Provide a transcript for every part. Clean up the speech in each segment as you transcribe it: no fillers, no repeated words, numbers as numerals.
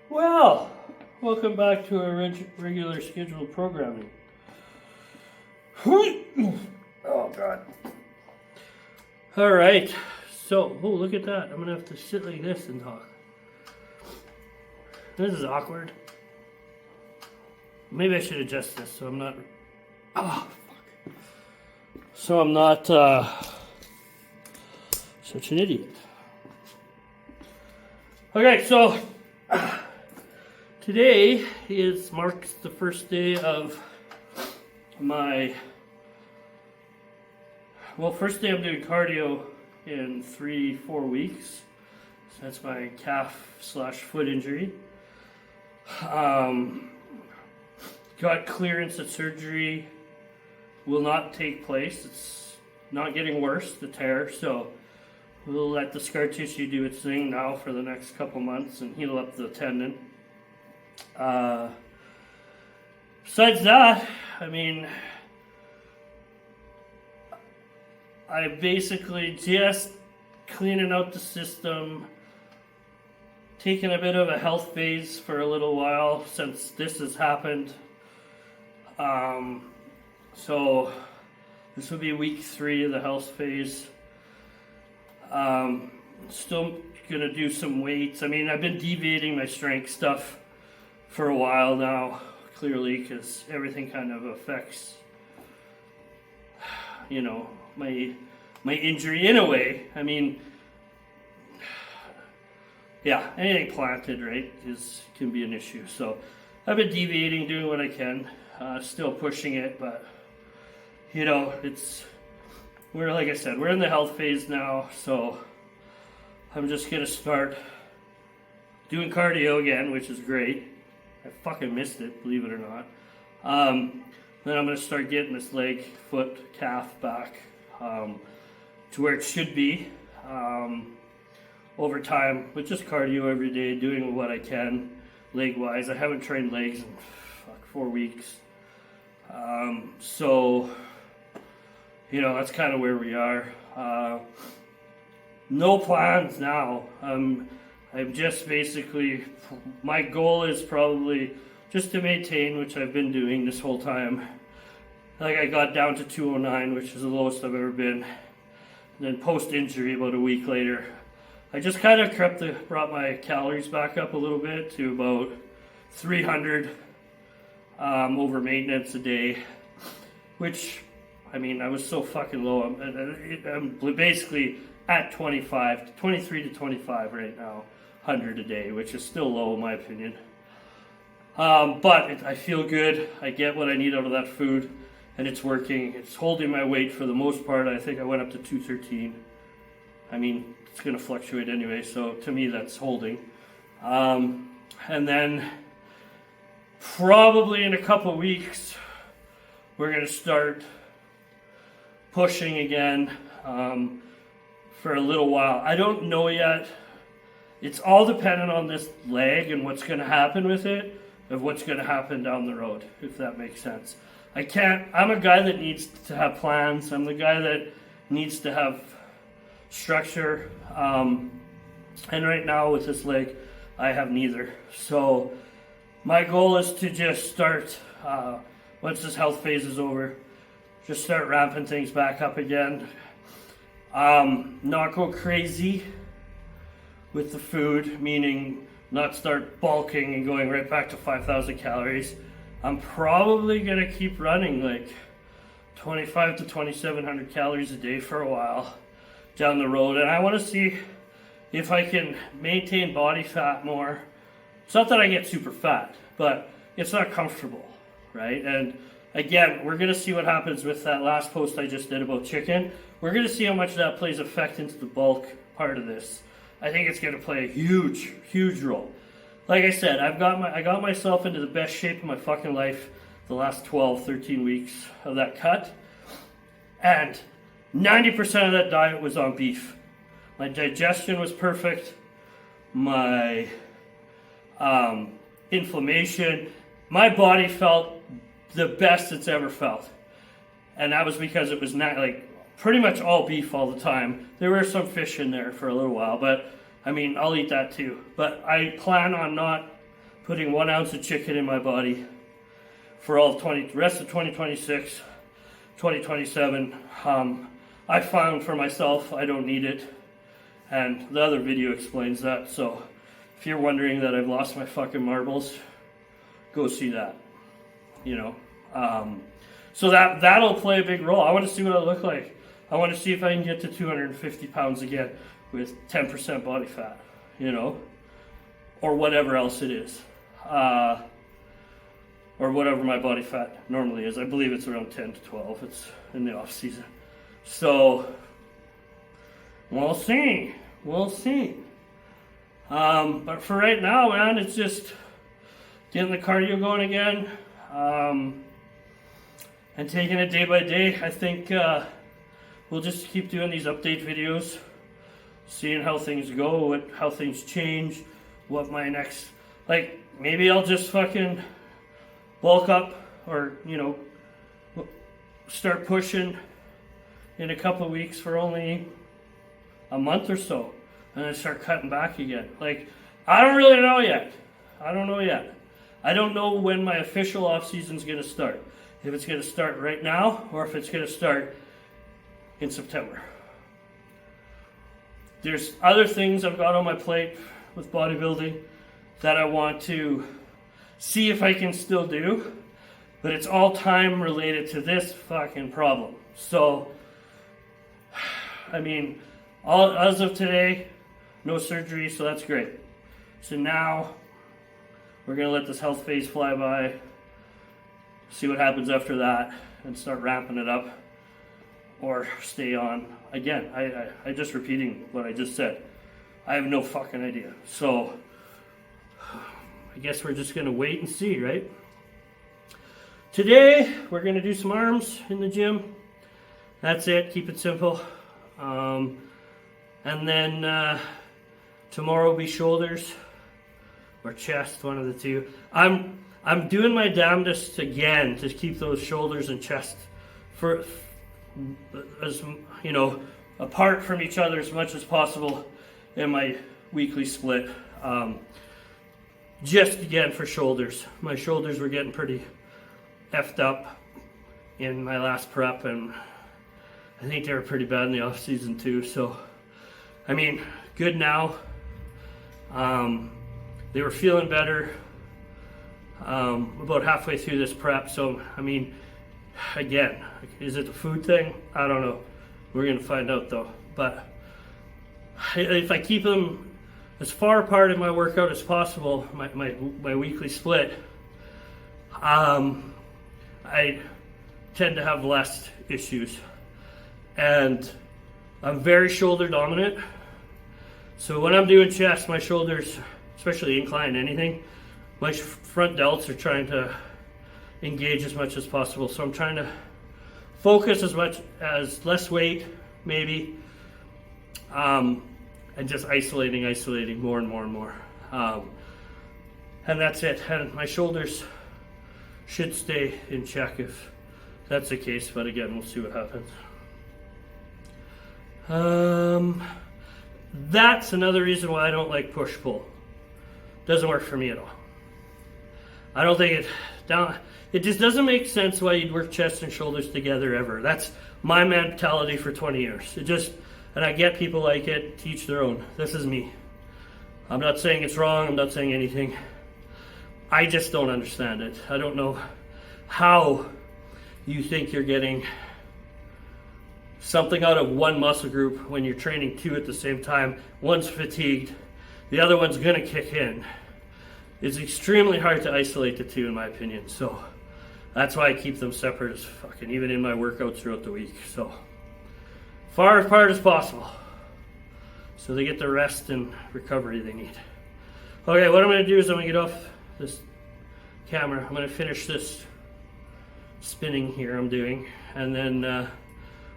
Well, welcome back to our regular scheduled programming. Oh, God. All right. So, oh, look at that. I'm going to have to sit like this and talk. This is awkward. Maybe I should adjust this so I'm not... Oh, fuck. So I'm not such an idiot. Okay, so... Today marks the first day of my, first day I'm doing cardio in 3-4 weeks. So that's my calf/foot injury. Got clearance that surgery will not take place. It's not getting worse, the tear, so we'll let the scar tissue do its thing now for the next couple months and heal up the tendon. Besides that, I mean, I basically just cleaning out the system, taking a bit of a health phase for a little while since this has happened. So this will be week 3 of the health phase. Still gonna do some weights. I mean, I've been deviating my strength stuff for a while now, clearly, because everything kind of affects, my injury in a way. I mean, yeah, anything planted, right, can be an issue. So I've been deviating, doing what I can, still pushing it, but like I said, we're in the health phase now, so I'm just gonna start doing cardio again, which is great. I fucking missed it, believe it or not. Then I'm going to start getting this leg, foot, calf back to where it should be over time with just cardio every day, doing what I can leg-wise. I haven't trained legs in 4 weeks. So, that's kind of where we are. No plans now. I'm just basically, my goal is probably just to maintain, which I've been doing this whole time. Like, I got down to 209, which is the lowest I've ever been. And then post-injury, about a week later, I just kind of brought my calories back up a little bit to about 300 over maintenance a day, which, I mean, I was so fucking low. I'm basically at 23 to 25 right now. 100 a day, which is still low in my opinion. But I feel good. I get what I need out of that food, and it's working. It's holding my weight for the most part. I think I went up to 213. I mean, it's going to fluctuate anyway, so to me that's holding. And then probably in a couple weeks, we're going to start pushing again for a little while. I don't know yet. It's all dependent on this leg and what's going to happen with it, of what's going to happen down the road, if that makes sense. I'm a guy that needs to have plans. I'm the guy that needs to have structure. And right now with this leg, I have neither. So my goal is to just start, once this health phase is over, just start ramping things back up again. Not go crazy with the food, meaning not start bulking and going right back to 5,000 calories. I'm probably going to keep running like 25 to 2,700 calories a day for a while down the road. And I want to see if I can maintain body fat more. It's not that I get super fat, but it's not comfortable, right? And again, we're going to see what happens with that last post I just did about chicken. We're going to see how much that plays effect into the bulk part of this. I think it's going to play a huge, huge role. Like I said, I got myself into the best shape of my fucking life the last 12, 13 weeks of that cut. And 90% of that diet was on beef. My digestion was perfect. My inflammation. My body felt the best it's ever felt. And that was because it was not like pretty much all beef all the time. There were some fish in there for a little while, but I mean, I'll eat that too. But I plan on not putting 1 ounce of chicken in my body for all rest of 2026, 2027. I found for myself I don't need it, and the other video explains that. So if you're wondering that I've lost my fucking marbles, go see that. You know, so that'll play a big role. I want to see what I look like. I want to see if I can get to 250 pounds again with 10% body fat, you know, or whatever else it is, or whatever my body fat normally is. I believe it's around 10 to 12. It's in the off season. So we'll see. But for right now, man, it's just getting the cardio going again, and taking it day by day. I think we'll just keep doing these update videos, seeing how things go, how things change, what my next, like, maybe I'll just fucking bulk up, or, you know, start pushing in a couple of weeks for only a month or so, and then start cutting back again. Like, I don't really know yet. I don't know when my official off season's gonna start. If it's gonna start right now, or if it's gonna start in September. There's other things I've got on my plate with bodybuilding that I want to see if I can still do, but it's all time related to this fucking problem. So, I mean, as of today, no surgery, so that's great. So now, we're gonna let this health phase fly by, see what happens after that, and start ramping it up, or stay on. Again, I just repeating what I just said. I have no fucking idea. So, I guess we're just gonna wait and see, right? Today, we're gonna do some arms in the gym. That's it, keep it simple. And then tomorrow will be shoulders or chest, one of the two. I'm doing my damnedest again to keep those shoulders and chest for, as you know, apart from each other as much as possible in my weekly split. Just again for shoulders. My shoulders were getting pretty effed up in my last prep, and I think they were pretty bad in the off season too. So, I mean, good now. They were feeling better about halfway through this prep. So, I mean, again, is it a food thing? I don't know. We're going to find out though. But if I keep them as far apart in my workout as possible, my weekly split, I tend to have less issues. And I'm very shoulder dominant. So when I'm doing chest, my shoulders, especially incline anything, my front delts are trying to engage as much as possible. So I'm trying to focus as much as less weight, maybe, and just isolating more and more and more. And that's it. And my shoulders should stay in check if that's the case. But again, we'll see what happens. That's another reason why I don't like push-pull. Doesn't work for me at all. I don't think it just doesn't make sense why you'd work chest and shoulders together ever. That's my mentality for 20 years. And I get people like it, teach their own. This is me. I'm not saying it's wrong, I'm not saying anything. I just don't understand it. I don't know how you think you're getting something out of one muscle group when you're training two at the same time. One's fatigued, the other one's gonna kick in. It's extremely hard to isolate the two, in my opinion. So that's why I keep them separate as fucking, even in my workouts throughout the week. So far apart as possible, so they get the rest and recovery they need. Okay, what I'm gonna do is I'm gonna get off this camera. I'm gonna finish this spinning here I'm doing, and then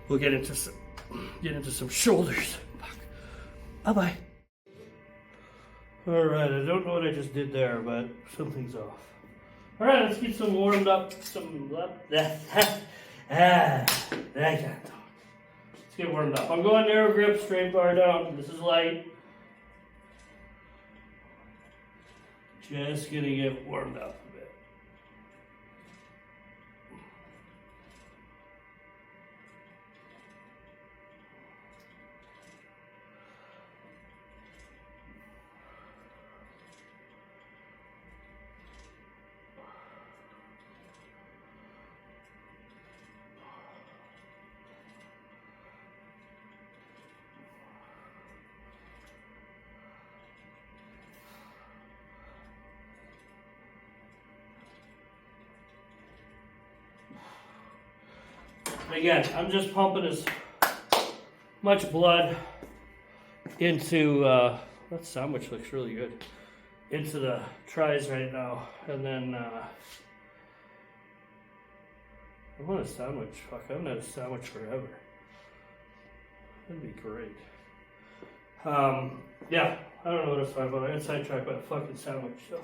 we'll get into some shoulders. Bye bye. All right, I don't know what I just did there, but something's off. All right, let's get some warmed up. I can't talk. Let's get warmed up. I'm going narrow grip, straight bar down. This is light. Just gonna get warmed up a bit. Again, I'm just pumping as much blood into, that sandwich looks really good, into the tries right now. And then, I want a sandwich. Fuck, I haven't had a sandwich forever. That'd be great. Yeah, I don't know what else to talk about. I got sidetracked by a fucking sandwich, so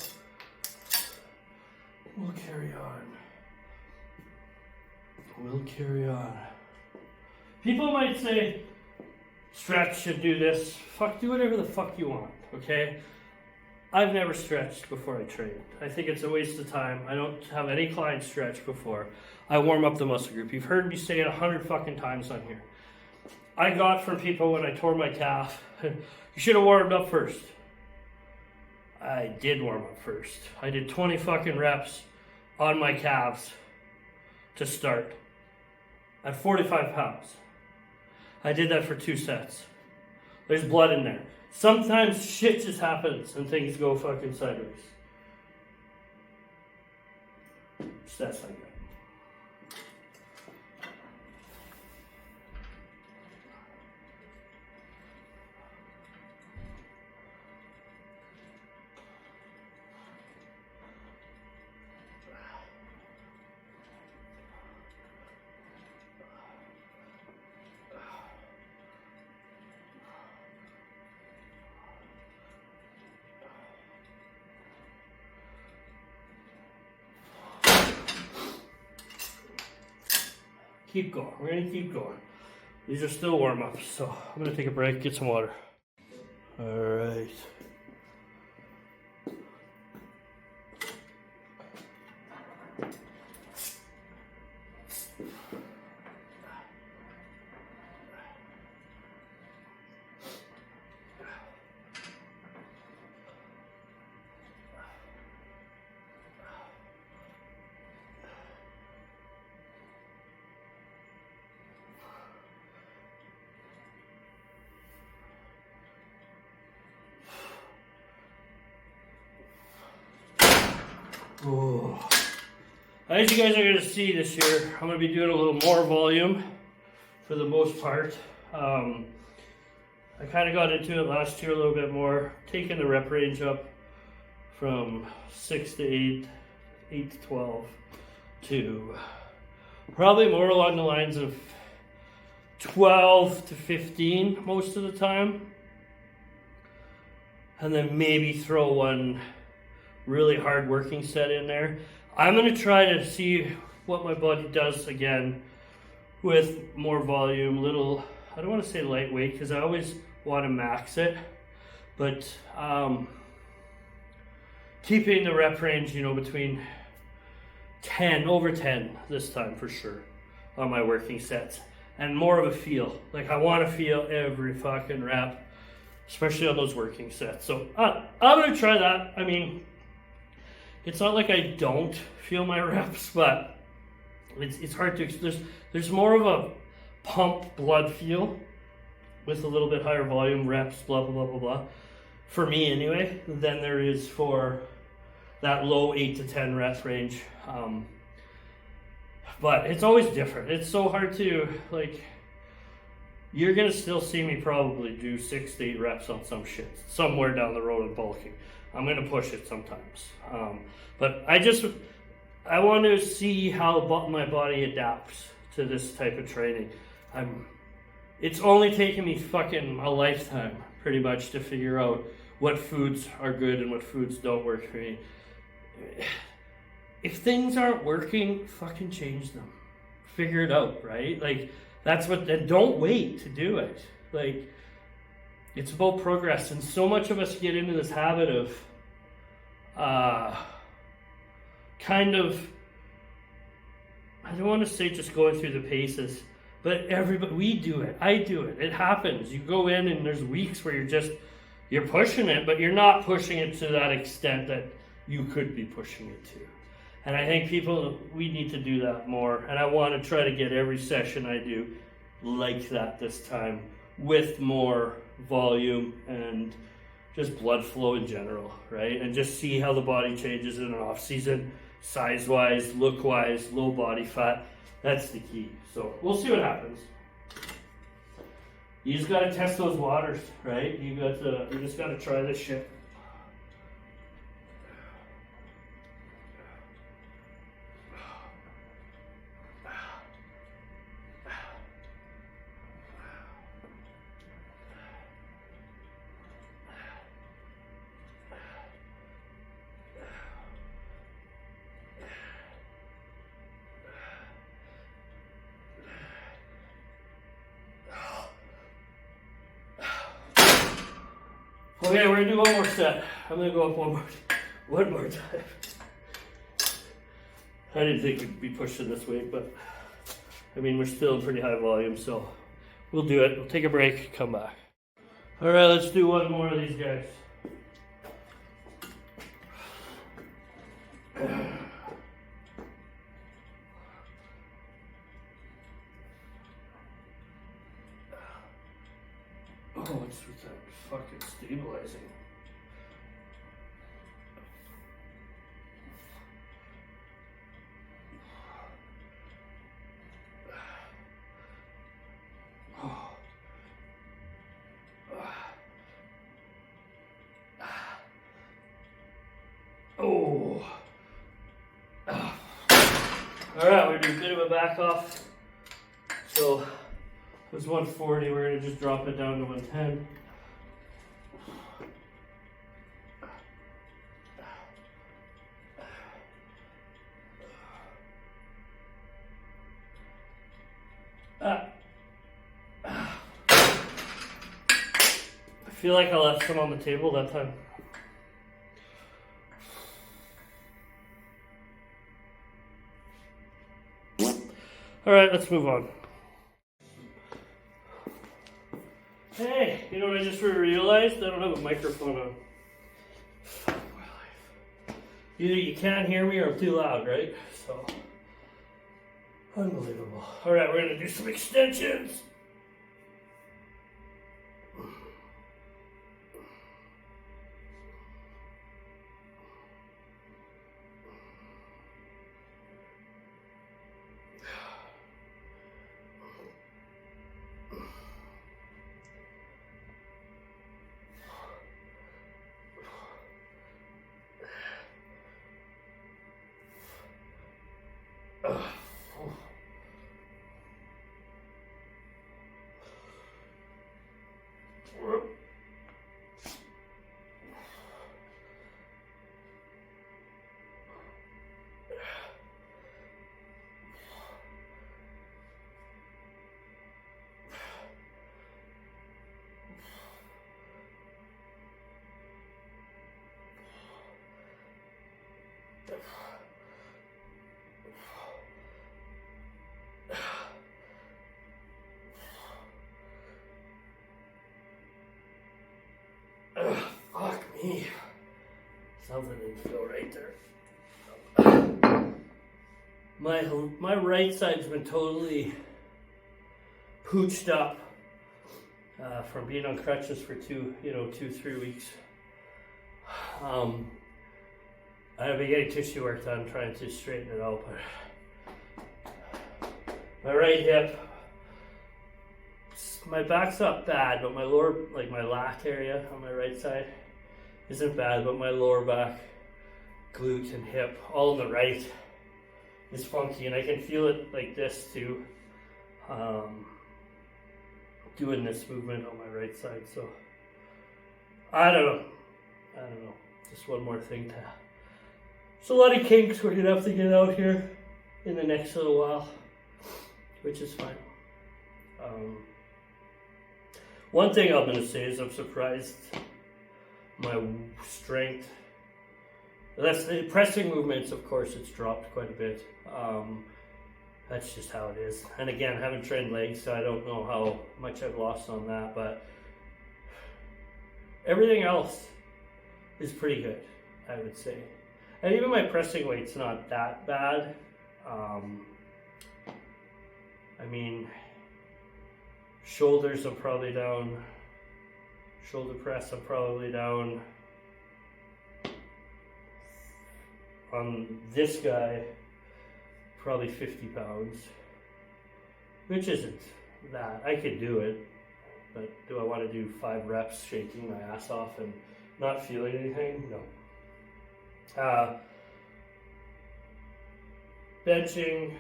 we'll carry on. We'll carry on. People might say, stretch should do this. Fuck, do whatever the fuck you want, okay? I've never stretched before I train. I think it's a waste of time. I don't have any clients stretch before. I warm up the muscle group. You've heard me say it 100 fucking times on here. I got from people when I tore my calf, you should have warmed up first. I did warm up first. I did 20 fucking reps on my calves to start at 45 pounds. I did that for 2 sets. There's blood in there. Sometimes shit just happens and things go fucking sideways. Stats like that. Keep going. We're going to keep going. These are still warm-ups, so I'm going to take a break, get some water. All right. Oh. As you guys are going to see this year, I'm going to be doing a little more volume for the most part. I kind of got into it last year a little bit more, taking the rep range up from 6 to 8, 8 to 12, to probably more along the lines of 12 to 15 most of the time. And then maybe throw one really hard working set in there. I'm going to try to see what my body does again with more volume, little, I don't want to say lightweight because I always want to max it, but keeping the rep range, you know, between 10, over 10 this time for sure on my working sets, and more of a feel. Like I want to feel every fucking rep, especially on those working sets. So I'm going to try that. I mean, it's not like I don't feel my reps, but it's hard to, there's more of a pump blood feel with a little bit higher volume reps, blah, blah, blah, blah, blah, for me anyway, than there is for that low 8 to 10 rep range. But it's always different. It's so hard to, like, you're going to still see me probably do 6 to 8 reps on some shit somewhere down the road of bulking. I'm going to push it sometimes. But I want to see how my body adapts to this type of training. It's only taken me fucking a lifetime, pretty much, to figure out what foods are good and what foods don't work for me. If things aren't working, fucking change them. Figure it out, right? Like, that's what, and don't wait to do it. Like, it's about progress, and so much of us get into this habit of kind of, I don't want to say just going through the paces, but everybody, we do it. I do it. It happens. You go in and there's weeks where you're pushing it, but you're not pushing it to that extent that you could be pushing it to. And I think we need to do that more. And I want to try to get every session I do like that this time, with more volume and just blood flow in general, right? And just see how the body changes in an off season, size-wise, look-wise, low body fat. That's the key. So we'll see what happens. You just got to test those waters, right? You just got to try this shit. Okay, we're gonna do one more set. I'm gonna go up one more time. I didn't think we'd be pushing this weight, but I mean, we're still in pretty high volume, so we'll do it. We'll take a break, come back. All right, let's do one more of these guys. Oh, what's with that fucking stabilizing? Oh. All right, we're doing a bit of a back off. So it was 140, we're gonna just drop it down to 110. I feel like I left some on the table that time. All right, let's move on. Hey, you know what I just realized? I don't have a microphone on. Fuck my life. Either you can't hear me or I'm too loud, right? So, unbelievable. All right, we're gonna do some extensions. Fuck me. Something didn't feel right there. My right side's been totally pooched up from being on crutches for 2-3 weeks. I've been getting tissue work done trying to straighten it out, but my right hip, my back's not bad, but my lower, like my lat area on my right side isn't bad, but my lower back, glute and hip, all on the right is funky, and I can feel it like this too, doing this movement on my right side. So I don't know, just one more thing there's a lot of kinks we're gonna have to get out here in the next little while, which is fine. One thing I'm gonna say is I'm surprised my strength That's the pressing movements, of course, it's dropped quite a bit. That's just how it is. And again, I haven't trained legs, so I don't know how much I've lost on that, but everything else is pretty good, I would say. And even my pressing weight's not that bad. I mean, shoulders I'm probably down, shoulder press I'm probably down. On this guy, probably 50 pounds, which isn't that. I could do it, but do I want to do 5 reps shaking my ass off and not feeling anything? No. Benching,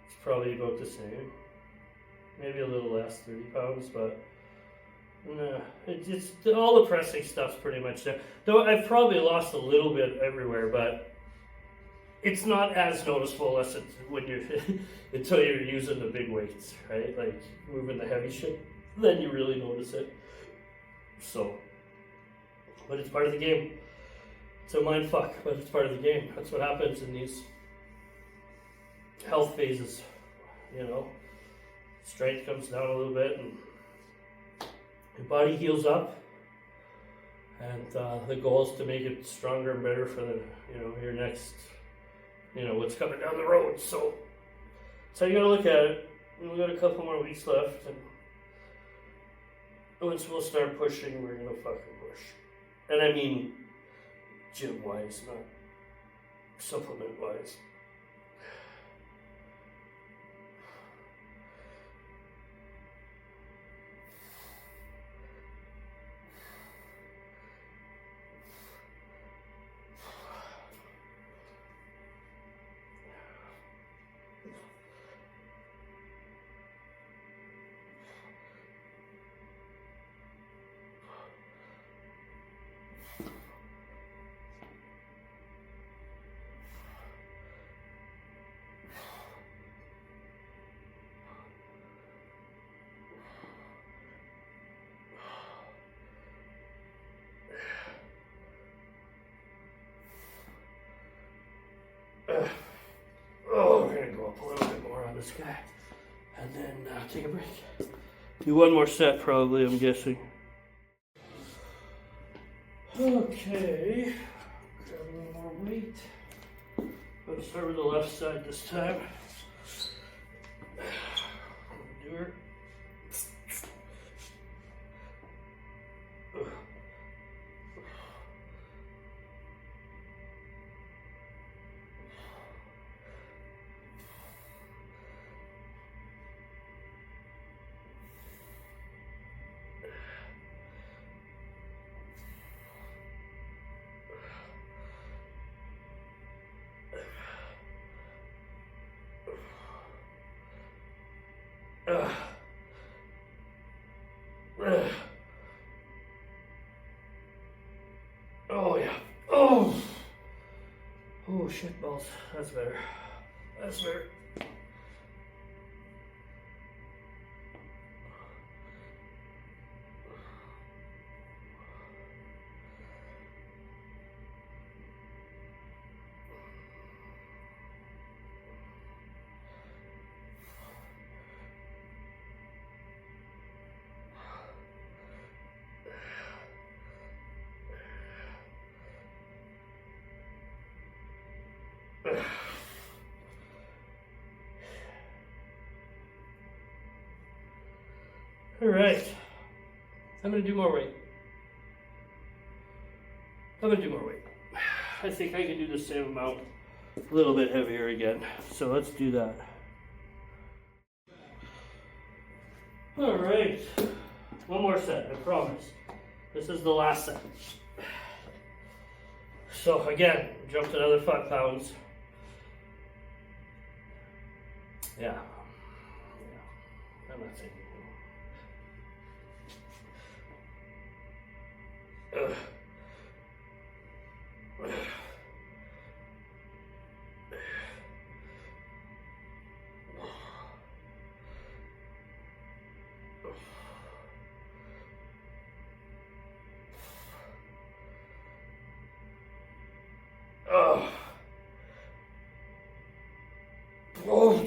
it's probably about the same. Maybe a little less, 30 pounds, but no, it's all the pressing stuff's pretty much there. Though I've probably lost a little bit everywhere, but it's not as noticeable as it's when you're until you're using the big weights, right? Like moving the heavy shit, then you really notice it. So, but it's part of the game. It's a mind fuck, but it's part of the game. That's what happens in these health phases. You know, strength comes down a little bit and your body heals up, and the goal is to make it stronger and better for the, your next, what's coming down the road. So you gotta look at it. We've got a couple more weeks left, and once we'll start pushing, we're gonna fucking push. And I mean, gym-wise, not supplement-wise. We're gonna go up a little bit more on this guy, and then take a break. Do one more set, probably, I'm guessing. Okay, grab a little more weight. Let's start with the left side this time. Do her. Oh yeah. Oh shit balls. That's better. That's better. All right, I'm gonna do more weight. I think I can do the same amount, a little bit heavier again. So let's do that. All right, one more set, I promise. This is the last set. So again, jumped another 5 pounds. Yeah. I'm not saying.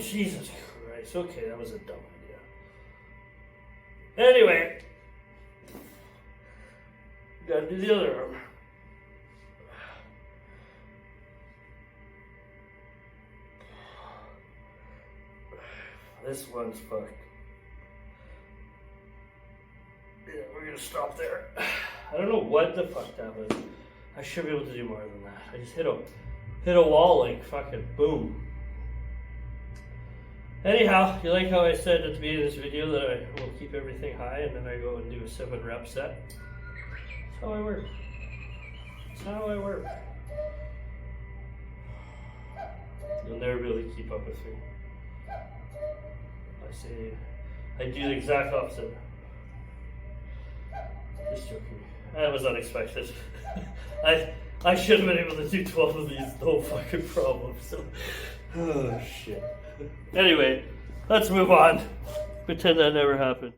Jesus Christ. Okay, that was a dumb idea. Anyway, gotta do the other arm. This one's fucked. Yeah, we're gonna stop there. I don't know what the fuck that was. I should be able to do more than that. I just hit a wall like fucking boom. Anyhow, you like how I said at the beginning of this video that I will keep everything high and then I go and do a 7-rep set? That's how I work. That's how I work. You'll never be able to keep up with me. I do the exact opposite. Just joking. That was unexpected. I should have been able to do 12 of these, no fucking problem. So, oh shit. Anyway, let's move on. Pretend that never happened.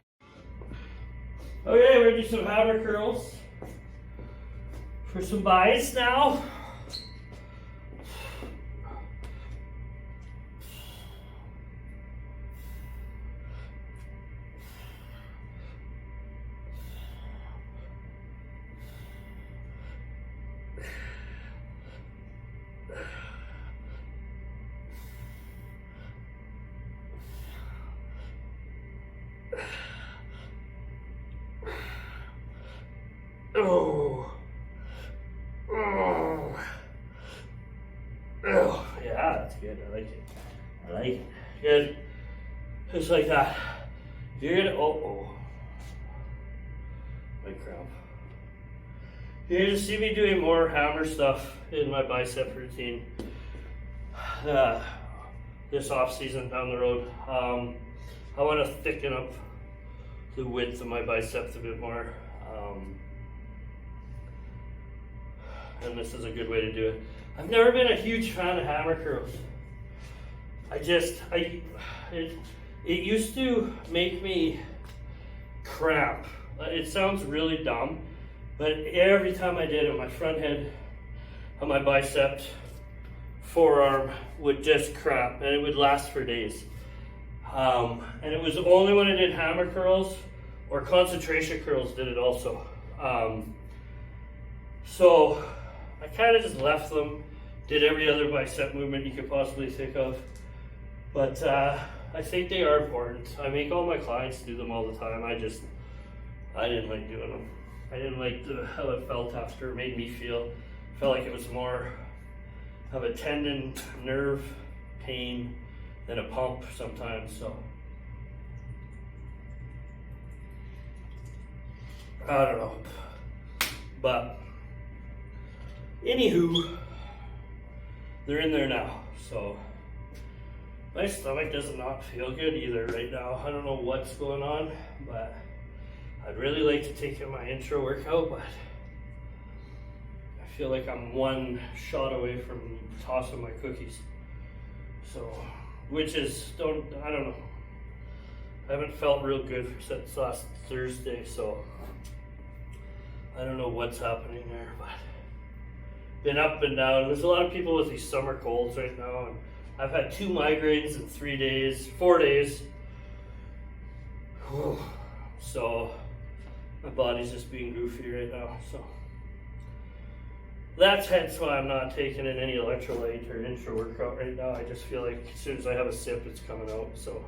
Okay, we're gonna do some hammer curls for some buys now. Oh. Oh. Oh. Yeah, that's good. I like it. I like it. Good. Just like that. You're gonna. My cramp. You're gonna see me doing more hammer stuff in my bicep routine this off season down the road. I want to thicken up the width of my biceps a bit more. And this is a good way to do it. I've never been a huge fan of hammer curls. It used to make me cramp. It sounds really dumb, but every time I did it, my front head on my bicep, forearm would just cramp, and it would last for days. And it was only when I did hammer curls or concentration curls did it also. So I kind of just left them, did every other bicep movement you could possibly think of. But I think they are important. I make all my clients do them all the time. I didn't like doing them. I didn't like how it felt after. It made me feel. Felt like it was more of a tendon, nerve pain than a pump sometimes. So I don't know. But anywho, they're in there now. So my stomach does not feel good either right now. I don't know what's going on, but I'd really like to take in my intro workout, but I feel like I'm one shot away from tossing my cookies. So, which is, I don't know. I haven't felt real good since last Thursday, so I don't know what's happening there, but been up and down. There's a lot of people with these summer colds right now, and I've had 2 migraines in 4 days. So my body's just being goofy right now. So that's hence why I'm not taking in any electrolyte or intro workout right now. I just feel like as soon as I have a sip, it's coming out. So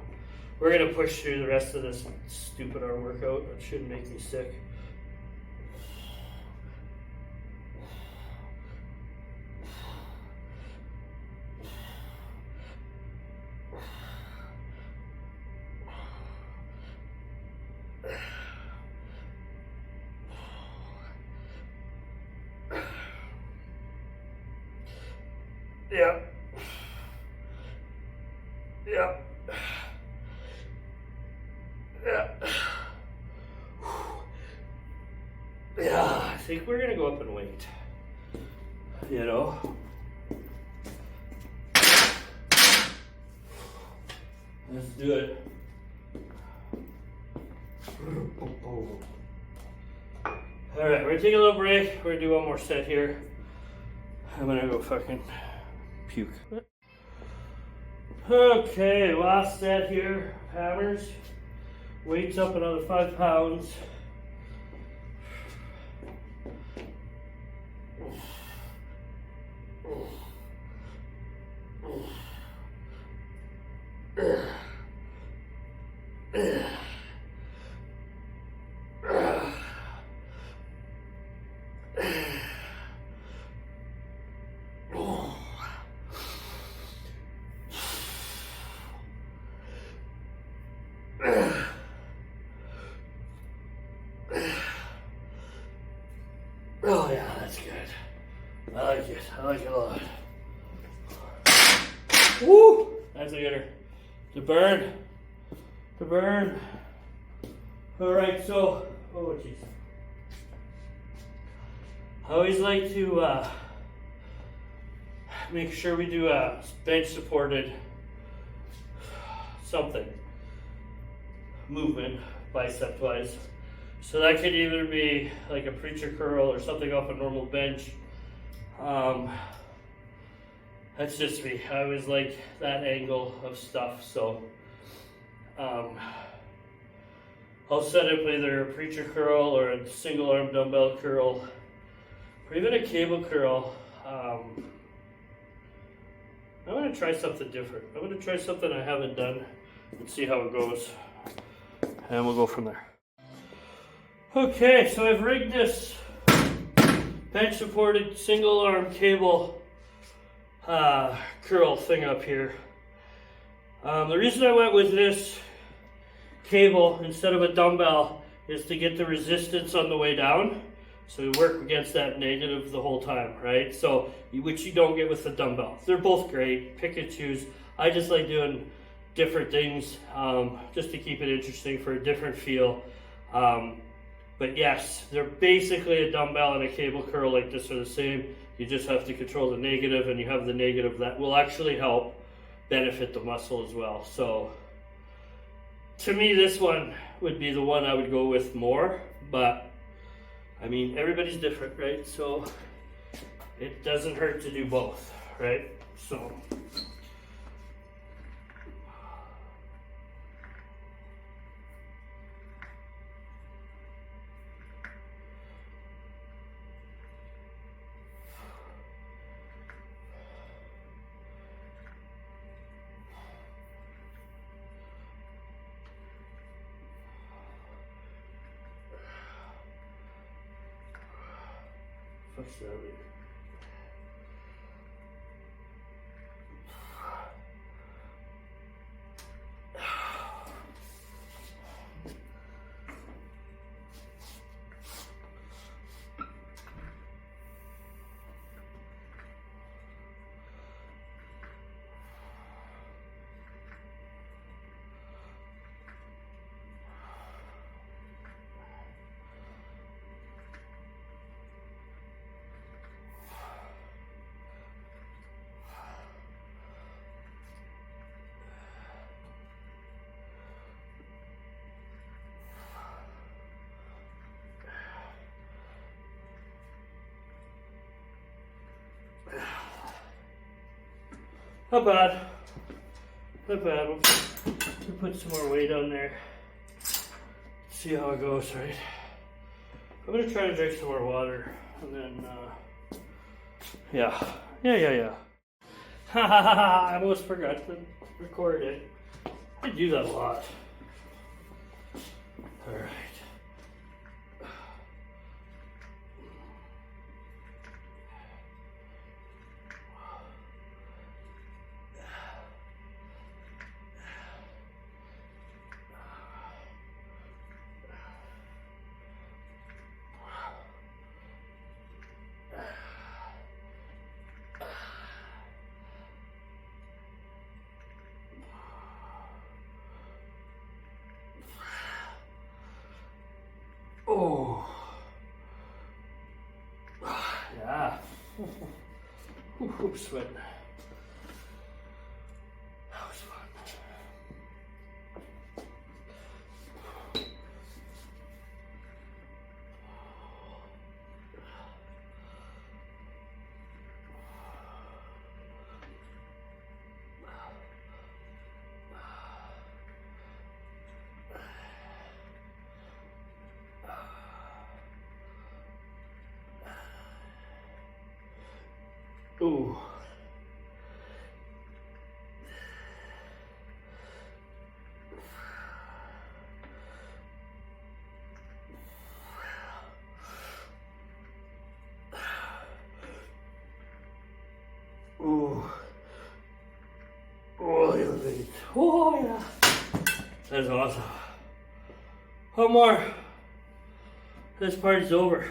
we're gonna push through the rest of this stupid arm workout. It shouldn't make me sick. Yeah. Yeah. Yeah. Yeah, I think we're gonna go up in weight. You know? Let's do it. Alright, we're gonna take a little break. We're gonna do one more set here. I'm gonna go fucking puke. Okay, last set here, hammers. Weights up another 5 pounds. Oh yeah, that's good. I like it. I like it a lot. Woo! That's a gooder. To burn. To burn. Alright, so, oh jeez. I always like to make sure we do a bench supported something. Movement, bicep wise. So that could either be like a preacher curl or something off a normal bench. That's just me. I always like that angle of stuff. So I'll set up either a preacher curl or a single arm dumbbell curl or even a cable curl. I'm going to try something different. I'm going to try something I haven't done and see how it goes. And we'll go from there. Okay, so I've rigged this bench supported single arm cable curl thing up here. The reason I went with this cable instead of a dumbbell is to get the resistance on the way down. So you work against that negative the whole time, right? So, which you don't get with the dumbbell. They're both great, pick and choose. I just like doing different things just to keep it interesting for a different feel. But yes, they're basically a dumbbell and a cable curl like this are the same. You just have to control the negative, and you have the negative that will actually help benefit the muscle as well. So to me, this one would be the one I would go with more, but I mean, everybody's different, right? So it doesn't hurt to do both, right? So not bad. Not bad. We'll put some more weight on there. See how it goes, right? I'm gonna try to drink some more water, and then yeah. Ha ha ha ha! I almost forgot to record it. I do that a lot. All right. Oh, yeah. Oops, sweating. That was fun. Ooh. Ooh. Oh, yeah. That's awesome. One more. This party's over.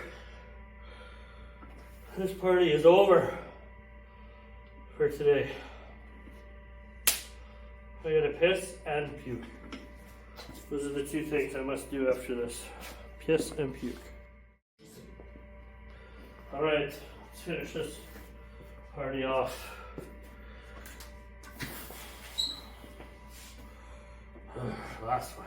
This party is over for today. I gotta piss and puke. Those are the two things I must do after this. Piss and puke. Alright, let's finish this party off. Last one.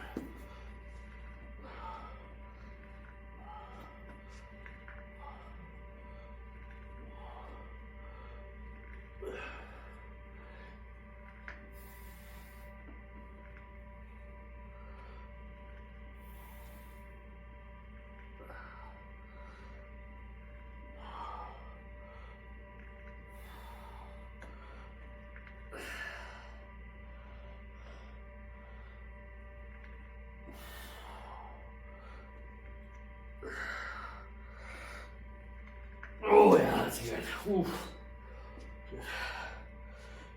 Oh yeah, that's good. Oof.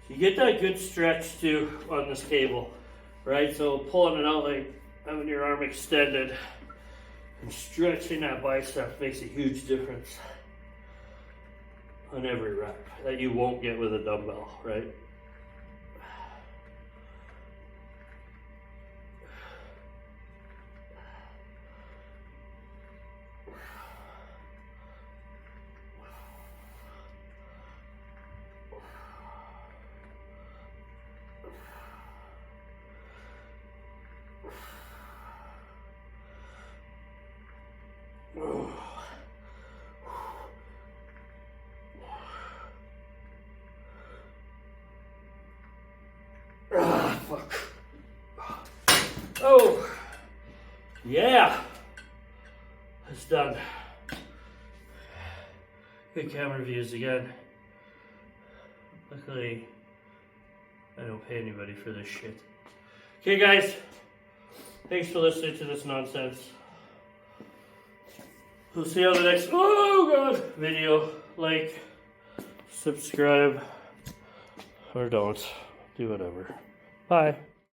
You get that good stretch too on this cable, right? So pulling it out, like having your arm extended and stretching that bicep makes a huge difference on every rep that you won't get with a dumbbell, right? Ah, fuck. Oh, yeah, it's done. Good camera views again. Luckily, I don't pay anybody for this shit. Okay, guys, thanks for listening to this nonsense. We'll see you on the next, video. Like, subscribe, or don't. Do whatever. Bye.